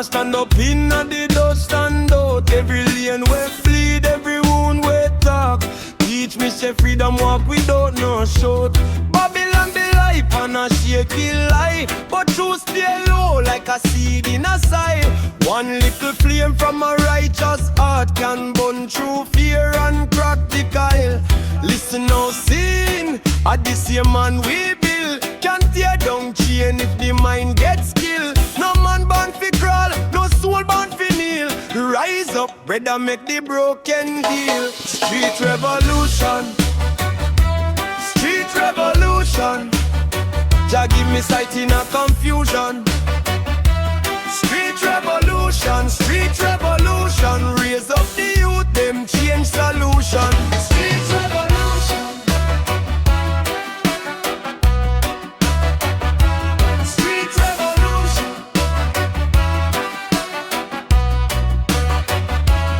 stand up in the dust and out. Every lane we bleed, every wound we talk. Teach me say freedom walk without no shout. Babylon be life and a shaky lie, but truth stay low like a seed in a sigh. One little flame from a righteous heart can burn through fear and crack the kyle. Listen now, sin, at the same man we build. Can't tear down chain if the mind gets killed. No man born fi crawl, no soul born fi kneel. Rise up, brother, make the broken heal. Street revolution, street revolution. Jah give me sight in a confusion. Street revolution, street revolution. Raise up the youth, them change solution. Street revolution, street revolution.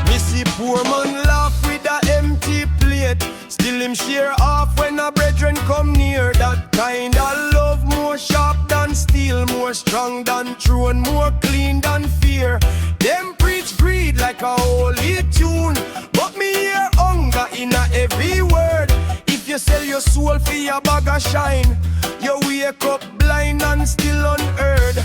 Me see poor man laugh with a empty plate. Still him share off when a brethren come near. That kind of love more sharp than steel, more strong than throne, more clean than fear. Them preach greed like a holy tune, but me hear hunger in a every word. If you sell your soul for your bag of shine, you wake up blind and still unheard.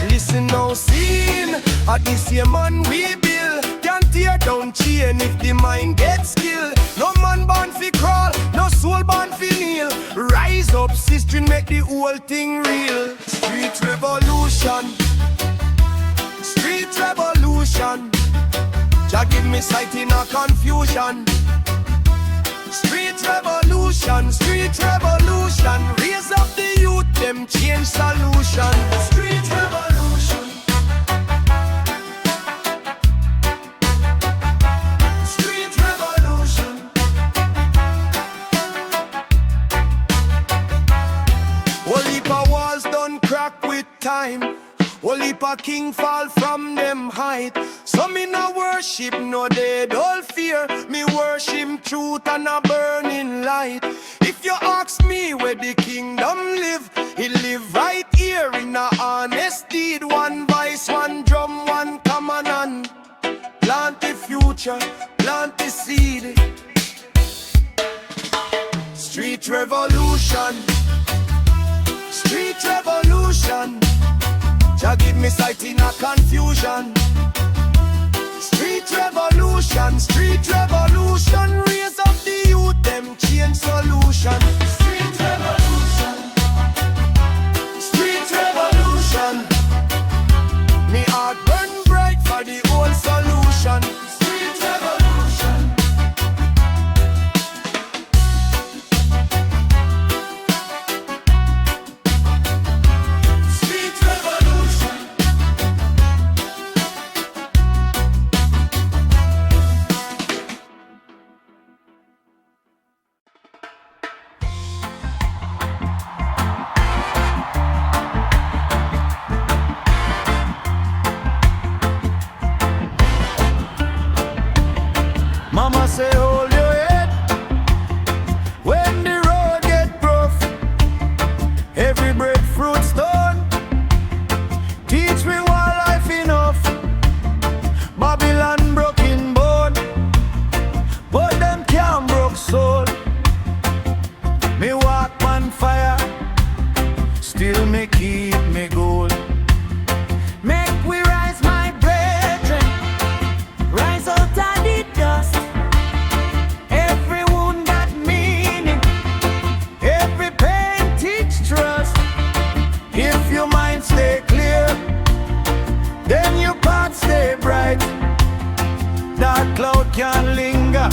Listen now, sin, at the same man we build. Can't tear down chain if the mind gets killed. No man born fi crawl, no soul born fi kneel. Rise up, sister, make the whole thing real. Street revolution, street revolution. Jah give me sight in a confusion. Street revolution, street revolution. Raise up the youth, them change solution. Street revolution, street revolution. Whole heap of walls done crack with time. Whole heap of king fall from them height. Some in a worship, no they don't fear. Me worship truth and a burning light. If you ask me where the kingdom live, it live right here in a honest deed. One voice, one drum, one command. Plant the future, plant the seed. Street revolution, street revolution. Jah give me sight in a confusion. Street revolution, street revolution. Raise up the youth, them change solution. Street revolution, street revolution. Me heart burn bright for the whole solution. Street revolution, street revolution. Mama say hold your head when the road get rough. Every breadfruit's done. Teach me why life enough. Babylon broken bone, but them can't broke soul. Me walk on fire, still me keep me gold. Make we rise, my brethren, rise out of the dust. Every wound got meaning, every pain teach trust. If your mind stay clear, then your path stay bright. Dark cloud can linger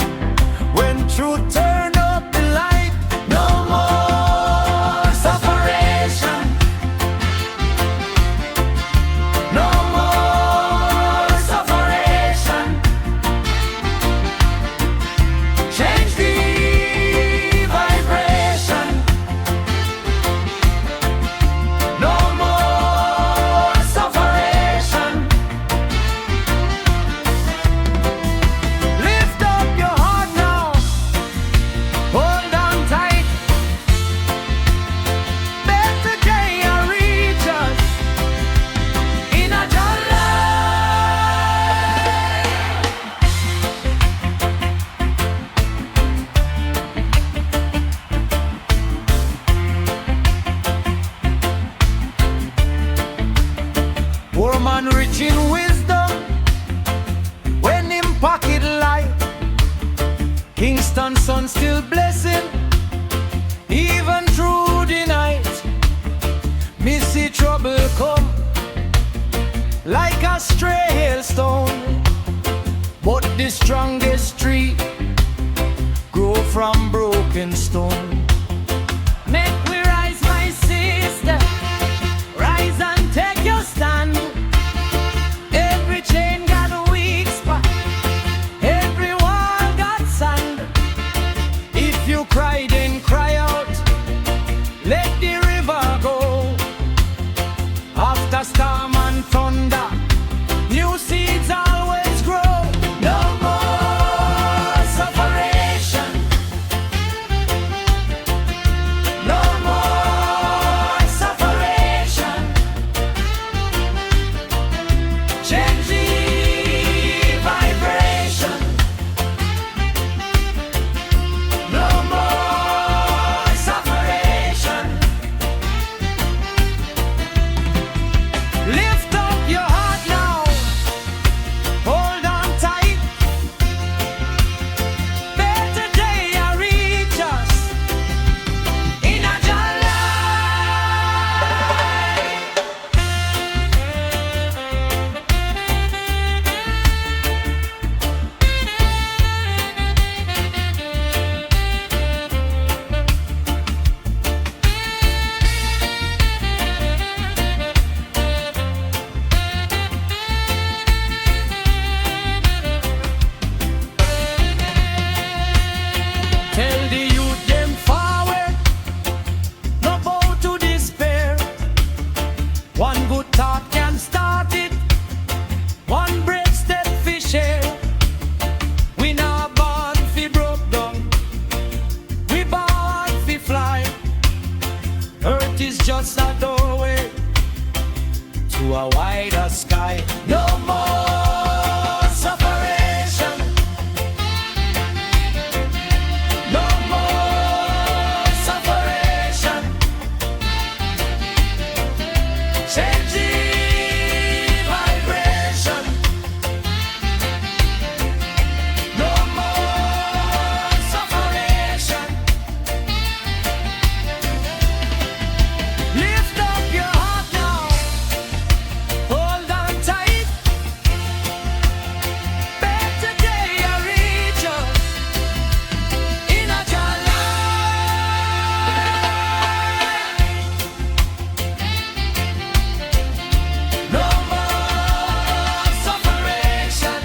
when truth turn up the light. No more separation, no more separation. Change the vibration. No more separation. Lift up your heart now. man rich in wisdom, when him pocket light, Kingston sun still blessing, even through the night. Me see trouble come like a stray hailstone, but the strongest tree grow from broken stone. Make we rise, my sister, rise and take your stand. Every chain got a weak spot, every wall got sand. If you cry, then cry out, let the river go. After storm and thunder, new seeds always grow. No more separation, no more separation. Change the vibration. No more separation. Lift up your heart now, hold on tight. Better day I reach us in a July. Tell the youth them forward, no bow to despair. One good thought can start it, one brave step fi share. We not born fi broke down, we born fi fly. Earth is just a doorway to a wider sky. No more separation, no more separation. Change the vibration. No more separation. Lift up your heart now, hold on tight. Better day I reach us in a July. No more separation.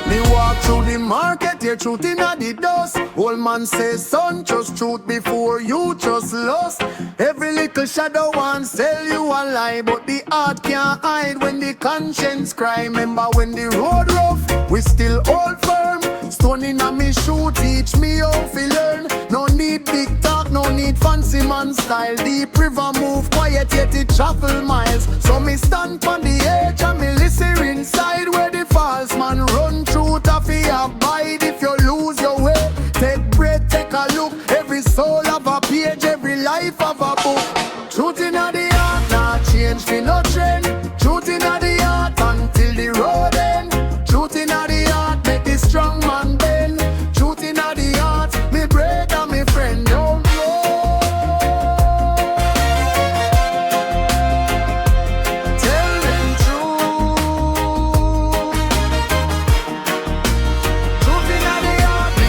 Me walk through the market, hear truth inna the dust. Old man says, son, trust truth before you trust lust. Every little shadow wants tell you a lie, but the heart can't hide when the conscience cry. Remember when the road rough, we still hold firm. Stone inna me shoe, teach me how to learn. No need big talk, no need fancy man style. Deep river move quiet, yet it travel miles. So me stand on the edge and me listen inside where the false man run through to fi abide. If you lose your way, take breath, take a look. Every soul have a page, every life have a book. Truth inna the heart, not change fi no trend. Truth inna the heart until the road end. Truth inna the heart, make the strong man bend. Truth inna the heart, me brother, me friend, don't know. Tell them truth. Truth inna the heart,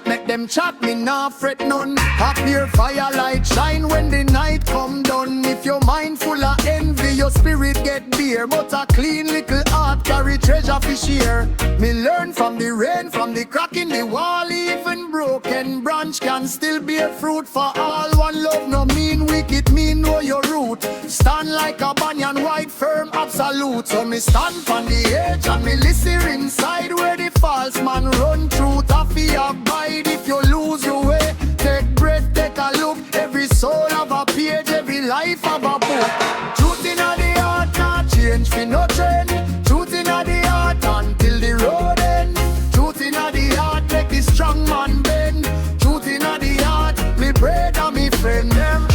make them chat, me nah fret none. A pure firelight shine when the night come done. If your mind full of envy, your spirit get bare. But a clean little heart carry treasure fi share. Me learn from the rain, from the crack in the wall. Even broken branch can still bear fruit. For all one love, no mean wicked, mean know your root. Stand like a banyan, white firm, absolute. salute. So me stand on the edge and me listen inside where the false man run through. Taffy abide if you lose your way. Take breath, take a look. Every soul have a page, every life have a book. Truth in the heart, not change for no trend. Truth in the heart until the road end. Truth in the heart make the strong man bend. Truth in the heart, me brother, me friend. Them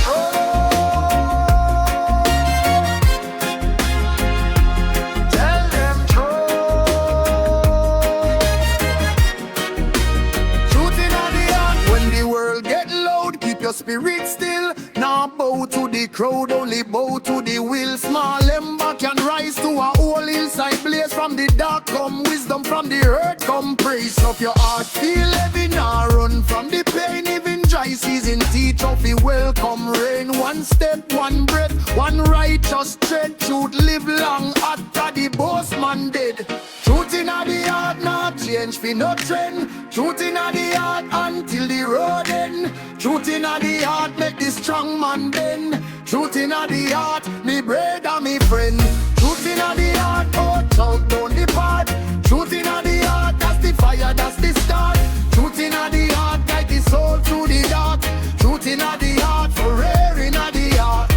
tell them true. Truth in the heart. When the world get loud, keep your spirit still. Now bow to the crowd, only bow to the will. Small ember can rise to a whole hillside blaze. From the dark come wisdom, from the earth come praise. Of your heart feel heavy, now run from the pain. Even dry season teach of the welcome rain. One step, one breath, one righteous tread. Truth live long after the boss man dead. Truth in the heart, not change for no trend. Truth in the heart until the road end. Truth in the heart make the strong man bend. Truth in the heart, me brother, me friend. Truth in the heart, oh, talk don't depart. Truth in the heart, that's the fire, that's the start. Truth in the heart, guide the soul through the dark. Truth in the heart, for air in the heart.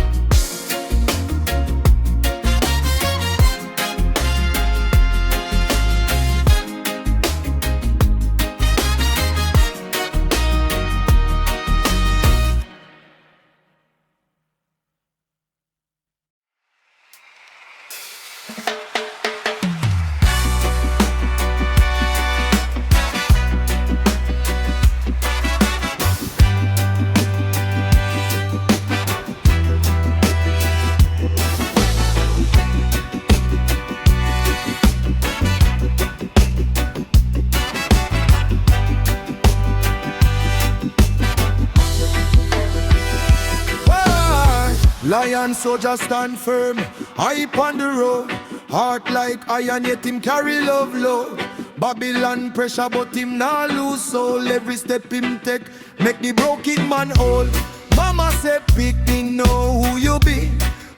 Lion soldier stand firm, hype on the road. Heart like iron, yet him carry love low. Babylon pressure, but him not lose soul. Every step him take, make the broken man whole. Mama said, pick me, know who you be.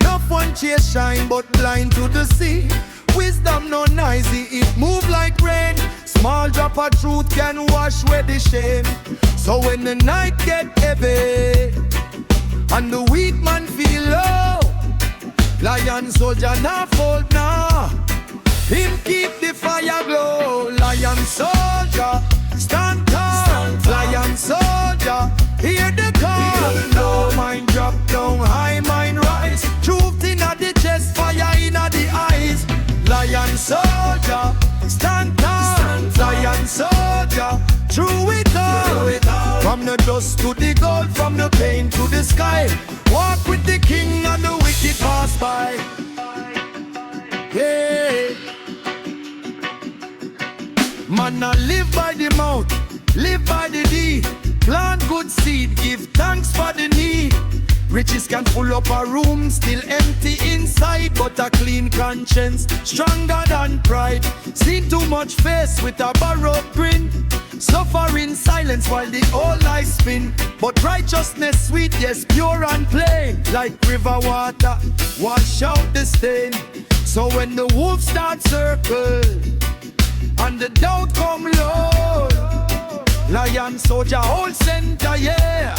No one chase shine, but blind to the sea. Wisdom no noisy, it move like rain. Small drop of truth can wash away the shame. So when the night get heavy and the weak man feel low, lion soldier not fold now. Him keep the fire glow. Lion soldier stand tall. Lion soldier hear the call. Low mind drop down, high mind rise. Truth in the chest, fire in the eyes. Lion soldier stand tall. Lion soldier through it all. From the dust to the gold, from the pain to the sky. Walk with the king and the wicked pass by. Yeah. Man, I live by the mouth, live by the deed. Plant good seed, give thanks for the need. Riches can full up a room, still empty inside. But a clean conscience, stronger than pride. Seen too much face with a borrowed grin. Suffer in silence while the whole life spin. But righteousness sweet, yes, pure and plain. Like river water, wash out the stain. So when the wolves start circle and the doubt come low, lion soldier hold center, yeah.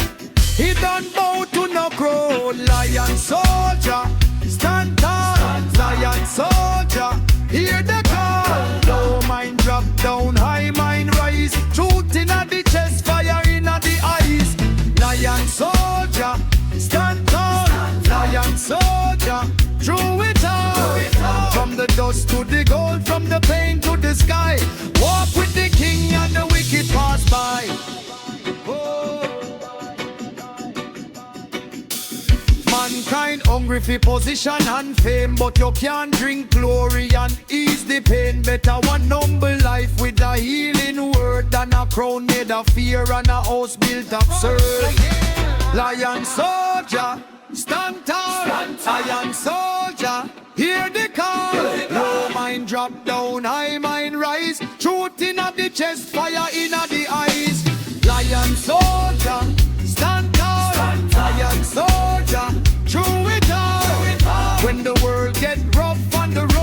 He don't bow to no crow. Lion soldier stand tall. Lion soldier hear the call. Low mind drop down, high mind rise. Truth in the chest, fire in the eyes. Lion soldier stand tall. Lion soldier through it all. From the dust to the gold, from the pain to the sky. Walk with the king and the wicked pass by. Oh. Mankind hungry for position and fame, but you can't drink glory and ease the pain. Better one humble life with a healing word than a crown made of fear and a house built of surge. Lion soldier stand tall. Lion soldier hear the call. Low mind drop down, high mind rise. Truth in the chest, fire in the eyes. Lion soldier stand tall. Lion soldier through it all. When the world get rough on the road,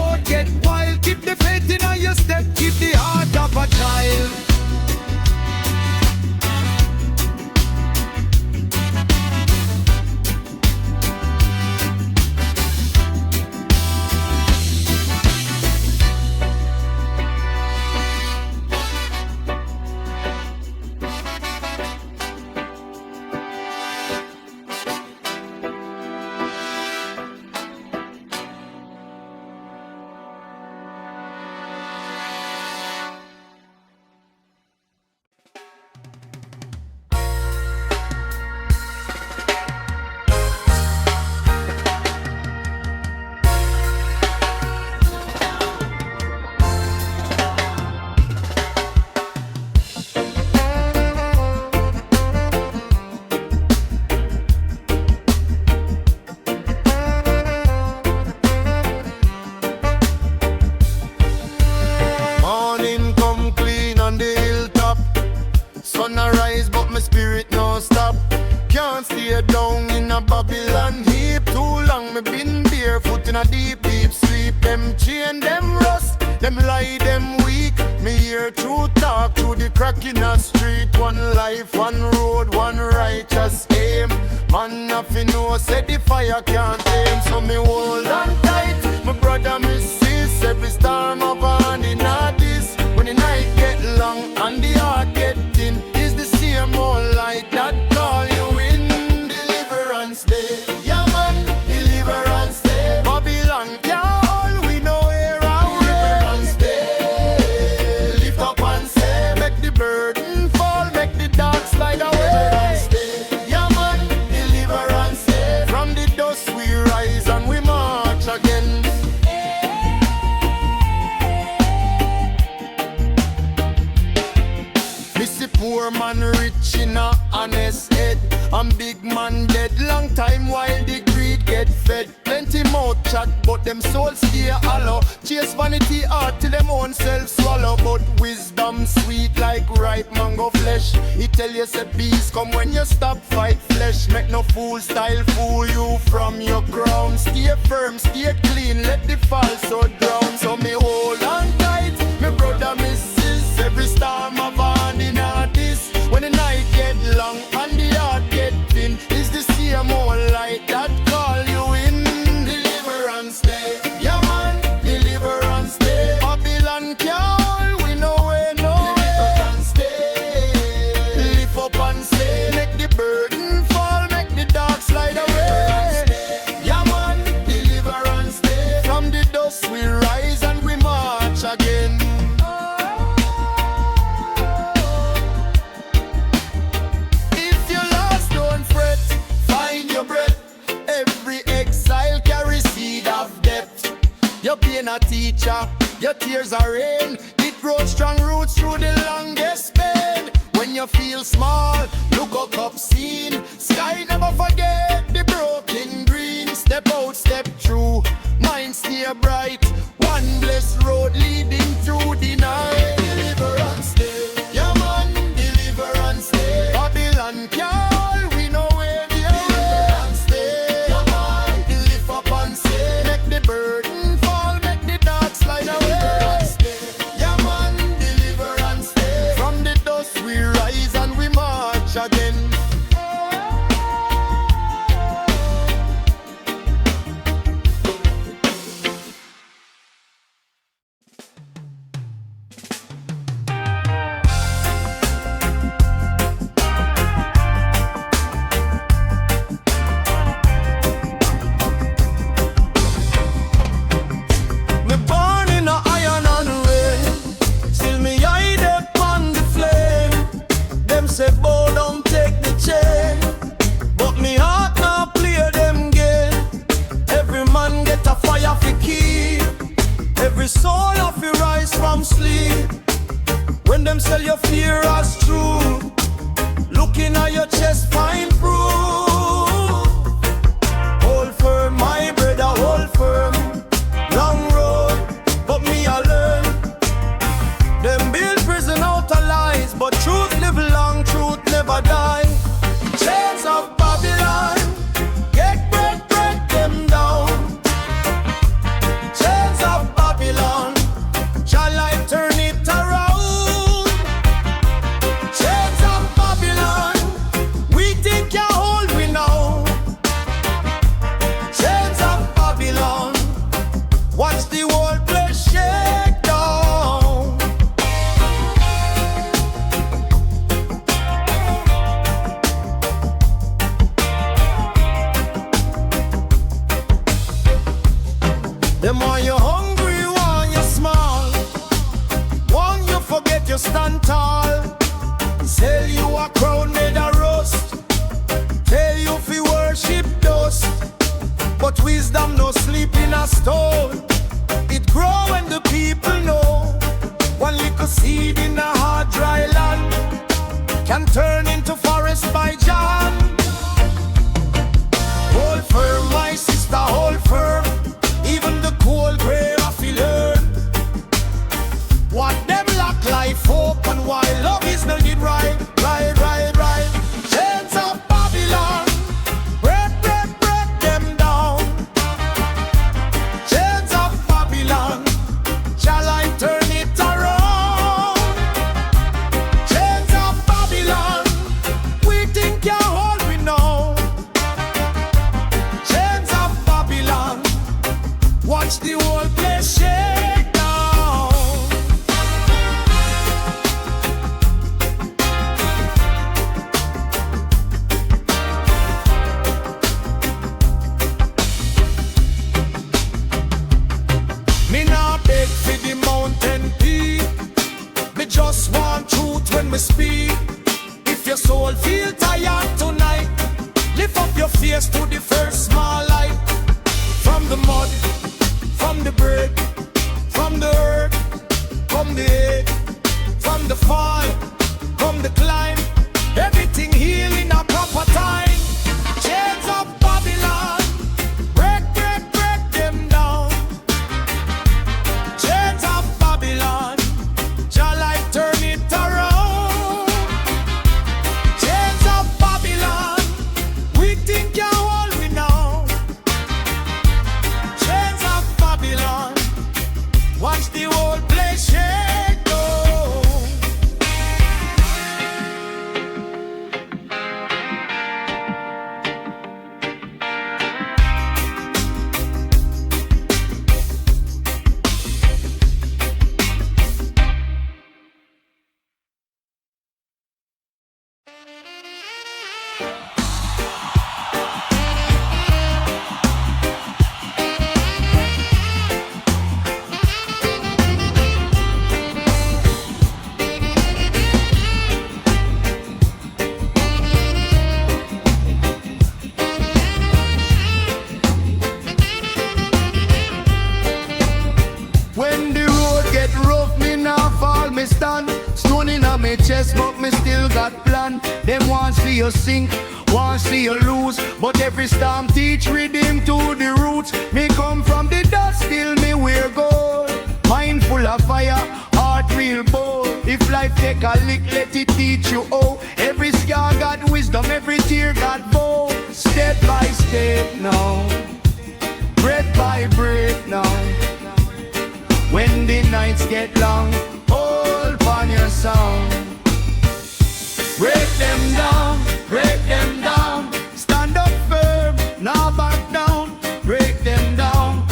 Them lie, them weak. Me hear true talk through the crack in the street. One life, one road, one righteous aim. Man nothing know, say the fire can't aim. So me hold on tight, my brother, me sis. Every storm of a hand in this. When the night get long and the heart get thin, is the same old light that call you in. Deliverance Day, yeah man, Deliverance Day. Babylon can't hold we nowhere away. Deliverance Day, lift up and say, make the burden fall, make the dark slide away. Deliverance Day, yeah man, Deliverance Day. From the dust we rise and we march again. Missy poor man rich in a honest head, and big man dead long time while the greed get fed. Plenty mouth chat but them souls stay hollow. Chase vanity hard till them own self swallow. But wisdom sweet like ripe mango flesh. It tell you say peace come when you stop fight flesh. Make no fool style fool you from your crown. Stay firm, stay clean, let the falsehood drown. So me hold on tight, me brother, me sis. Every storm of hand in this. When the night get long and the heart get thin, is the same old light that call you in. Deliverance Day, yeah man, Deliverance Day. Babylon can't we nowhere, no. Deliverance Day, lift up and say, make the burden fall, make the dark slide away. Yeah man, Deliverance Day. From the dust we rise and we march again. If you're lost, don't fret, find your breath. Every exile carries seed of depth. You're being a teacher, your tears are rain. It grows strong roots through the longest pain. When you feel small, look up seen. Sky never forget the broken green. Step out, step through, mind stay bright. One blessed road leading through the night. Deliverance Day, yeah man, Deliverance Day. Babylon can't we nowhere near. Deliverance Day, yeah man, lift up and say, make the burden fall, make the dark slide away. Deliverance Day, yeah man, Deliverance Day. From the dust we rise and we march again. Me born in a iron and rain, still me hide up on the flame. Them say bow down, take the chain, but me heart now play them game. Every man get a fire fi keep, every soul of you rise from sleep. When them sell your fear as true, looking at your chest find proof. Hold firm, my brother, hold firm. Long road, but me I learn. Them build prison out of lies, but truth live long, truth never die. Chains of Babylon, get break them down. Chains of Babylon, shall I turn it around? Chains of Babylon, we think you hold we now. Chains of Babylon, watch the world place shake down. Them want you hungry, want you small, want you forget you stand tall. Sell you a crown made of rust, tell you fi worship dust. But wisdom no sleep in a stone. It grow when the people know. One little seed in a hard dry land can turn into forest by John. Hold firm, my sister, hold firm. Even the cold grey I feel learn. What them lock life open while love is not it right. Chains of Babylon, break them down. Chains speed. If your soul feel tired tonight, lift up your face to the first small light. From the mud, from the bread, from the earth, from the air, from the fall, from the climb, everything heal in a proper time. Chains of Babylon, break, break, break them down. Chains of Babylon, shall I turn it around? Chains of Babylon, we think you hold me now. Chains of Babylon, watch the whole place shake down. When the road get rough, me now fall, me stand. Stone in a me chest, but me still got plan. Them want see you sink, want see you lose. But every storm teach rhythm to the roots. Me come from the dust, still me wear gold. Mind full of fire, heart real bold. If life take a lick, let it teach you oh. Every scar got wisdom, every tear got bold. Step by step now, breath by breath now. When the nights get long, hold on your song. Break them down, stand up firm, now back down. Break them down,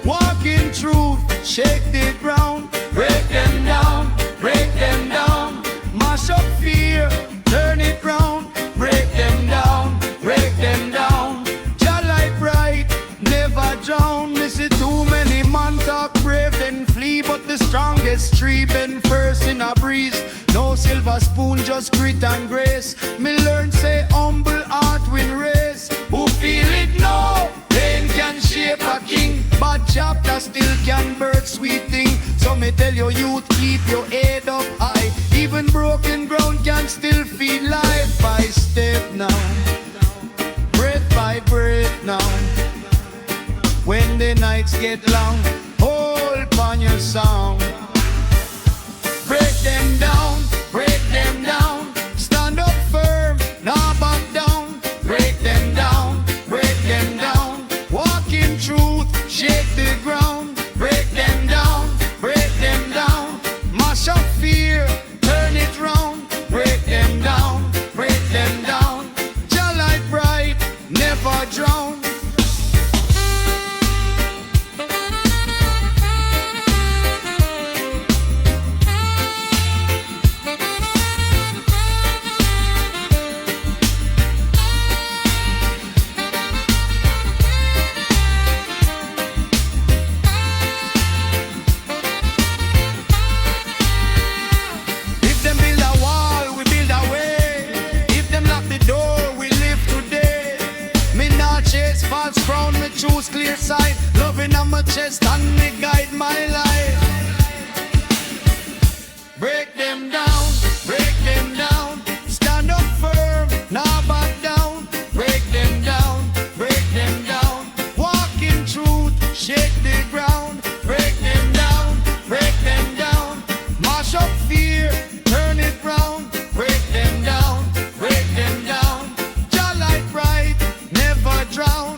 walk in truth, shake the ground. Break them down, mash up fear, turn it round. Break them down, your light bright, never drown. Miss it too many man talk brave then flee, but the strongest tree been first in a breeze. No silver spoon, just grit and grace. Me learn say humble heart win race. Who feel it now? Pain can shape a king. Bad chapter still can birth sweet thing. So me tell you youth, keep your head up high. Even broken ground can still feel life by step now, breath by breath now. When the nights get long, hold on your song. Break them down, stand up firm, now back down. Break them down, walk in truth, shake the ground. Break them down, mash up fear, turn it round. Break them down, your light bright, never drown. Choose clear sight, loving on my chest and me guide my life. Break them down, stand up firm, now back down. Break them down, walk in truth, shake the ground. Break them down, mash up fear, turn it round. Break them down, your light bright, never drown.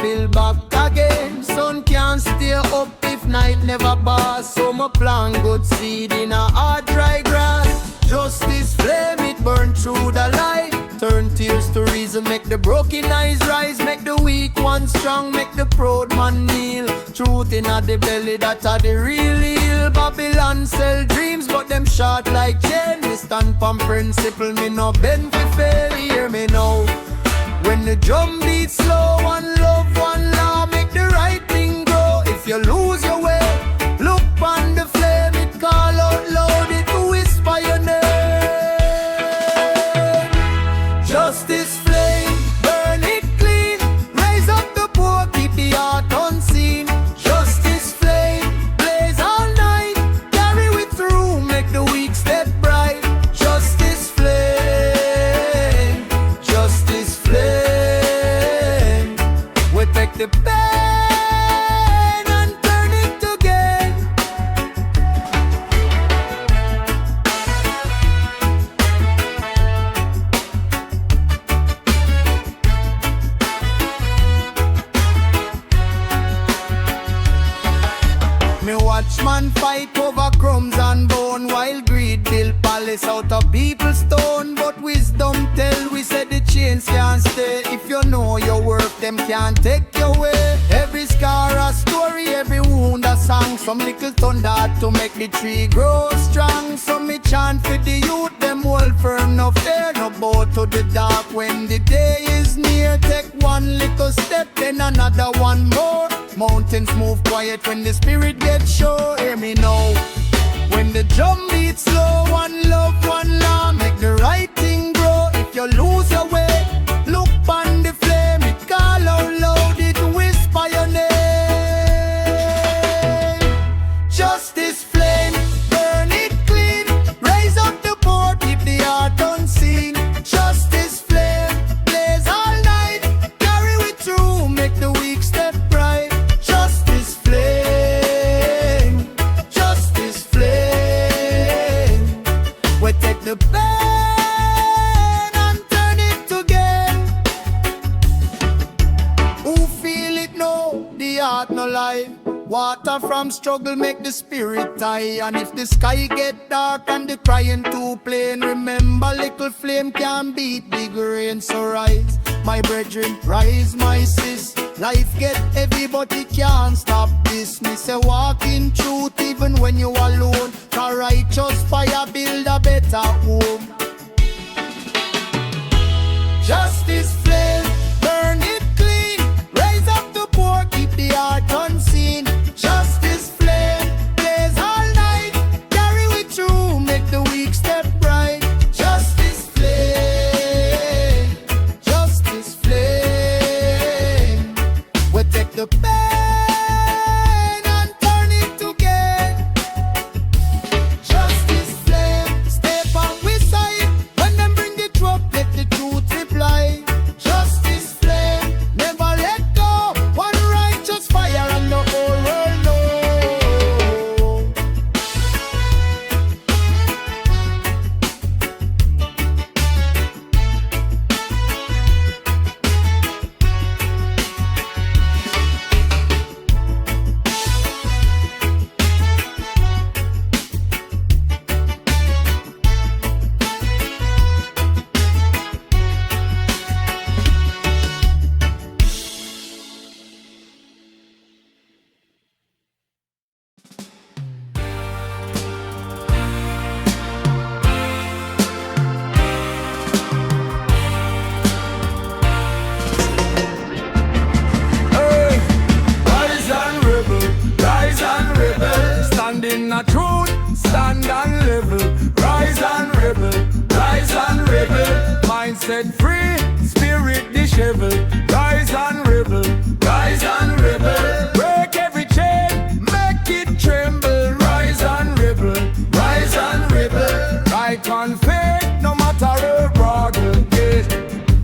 build back again. Sun can't stay up if night never pass. So my plant good seed in a hard dry grass. Justice flame, it burn through the light. Turn tears to reason, make the broken eyes rise. Make the weak one strong, make the proud man kneel. Truth in the belly, that are the real heal. Babylon sell dreams, but them short like chain. Me stand from principle, me no bend for fail. Hear me now. When the drum beats slow, one love, one law, make the right thing grow. If you lose your way, look on the flame, it call out loud, it whisper your name. Justice flame, burn it clean. Raise up the poor, keep the heart unseen. Justice flame, blaze all night. Carry it through, make the weak step bright. Justice flame, justice flame. We take the pain and turn it to gain. Me watch man fight over crumbs and bone, while greed build palace out of people's stone. But wisdom tell we say the chains can't stay. If you know your worth, them can't take your way. Every scar a story, every wound a song. Some little thunder to make the tree grow strong. So me chant for the youth, them hold firm, no fear, no bow to the dark when the day is near. Take one little step, then another one more. Mountains move quiet when the spirit gets sure. Hear me now. When the drum beats slow, one love, one law, make the right thing grow. If you lose your way, look on the flame, it call out loud, it whisper your name. Justice flame, burn it clean. Raise up the poor, keep the heart unseen. Justice flame, blaze all night. Carry it through, make the weak step right. Justice flame, justice flame. We take the pain and turn it to gain. Who feel it know the heart no lie. Water from struggle make the spirit high. And if the sky get dark and the crying too plain, remember little flame can beat big rain. So rise, my brethren, rise, my sis. Life get heavy but it can't stop this. Me say walk in truth even when you alone. Cause righteous fire build a better home. Justice flame, burn it clean. Raise up the poor, keep the heart unseen. Justice flame, blaze all night. Carry it through, make the weak step right. Justice flame, justice flame. We take the pain and turn it to gain. Justice flame, step on we side. When them bring the trouble, let the truth reply. Justice flame, never let go. One righteous fire and the whole world know. Hey, rise and rebel. Stand in the truth, stand and level. Rise and rebel. Mindset free, spirit disheveled. Rise and rebel. Break every chain, make it tremble. Rise and rebel. Right on faith, no matter the struggle.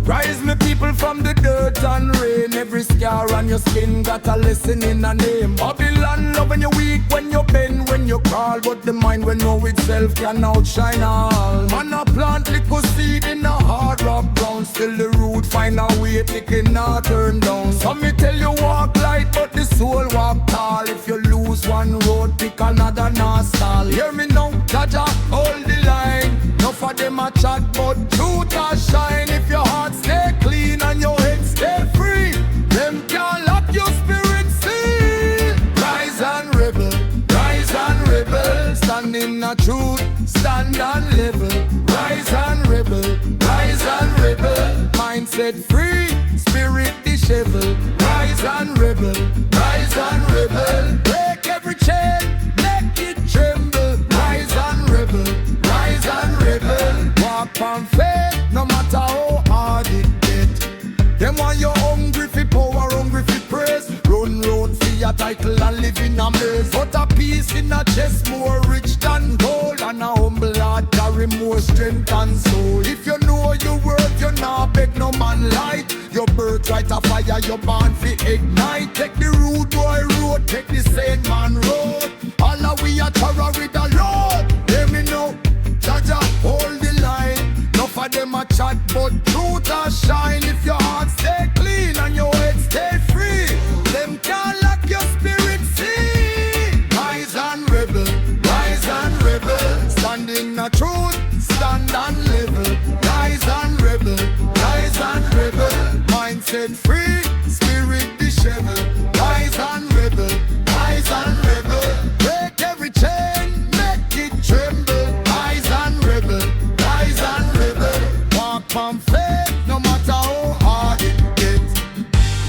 Rise me people from the dirt and rain. Every scar on your skin, got a lesson in a name. Babylon love when you weak, when you bend, when you crawl, but the mind when know itself can outshine all. Man a plant little seed in a hard rock ground, still the root find a way, it cannot turn down. So me tell you walk light, but the soul walk tall. If you lose one road, pick another nostal. Hear me now, Jaja, hold the line. Enough of them a chat, but truth a shine. If your heart stay clean and your head stay free, them can't lock your spirit seal. Rise and rebel, rise and rebel. Stand in the truth, stand and level. Rise and rebel, rise and rebel. Mindset free, spirit dishevel. Rise and rebel, rise and rebel. Break every chain, make it tremble. Rise and rebel, rise and rebel. Walk on faith, no matter how hard it get. Them want you hungry for power, hungry for praise. Run road for your title and live in a maze. But a peace in a chest more rich than gold, and a humble heart carry more strength and soul. If you know your worth, you not beg no man light. Your birthright a fire, your born fi ignite. Take the rude boy road, take the same man road. All of we are terror with the Lord. Hear me now, Jaja, hold the line. Enough of them a chat, but truth a shine. If your heart stay clean and your head stay free, them can't lock your spirit free. Rise and rebel, rise and rebel. Stand in the truth, stand and level. Rise and rebel, rise and rebel. Mindset free, spirit dishevel. Rise and rebel, rise and rebel. Break every chain, make it tremble. Rise and rebel, rise and rebel. Walk on faith, no matter how hard it gets.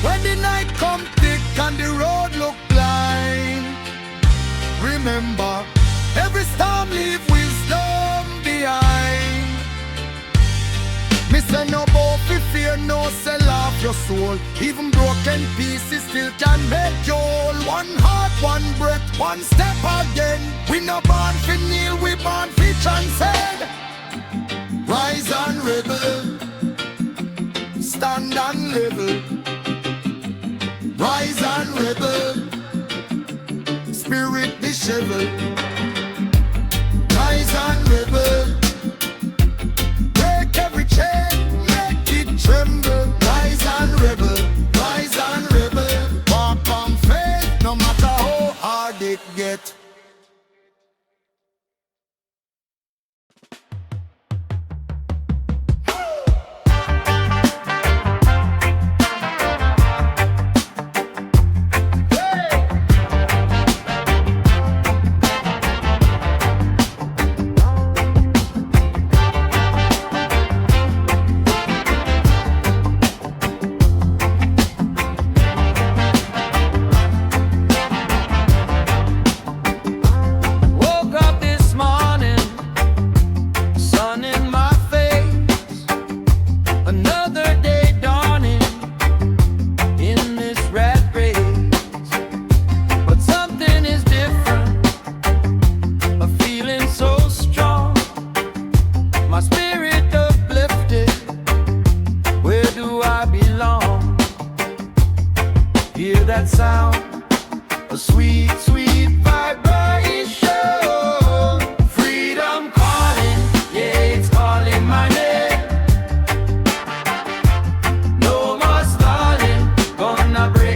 When the night come thick and the road look blind, remember, every storm leave wisdom behind. Me say no bow fi fear, no sell off your soul. Even broken pieces still can make you whole. One heart, one breath, one step again. We no born fi kneel, we born fi transcend. Rise and rebel, stand and level. Rise and rebel, spirit dishevel. Rise and rebel, break every chain, make it tremble. Rise and rebel, rise and rebel. Walk on faith, no matter how hard it get.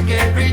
Every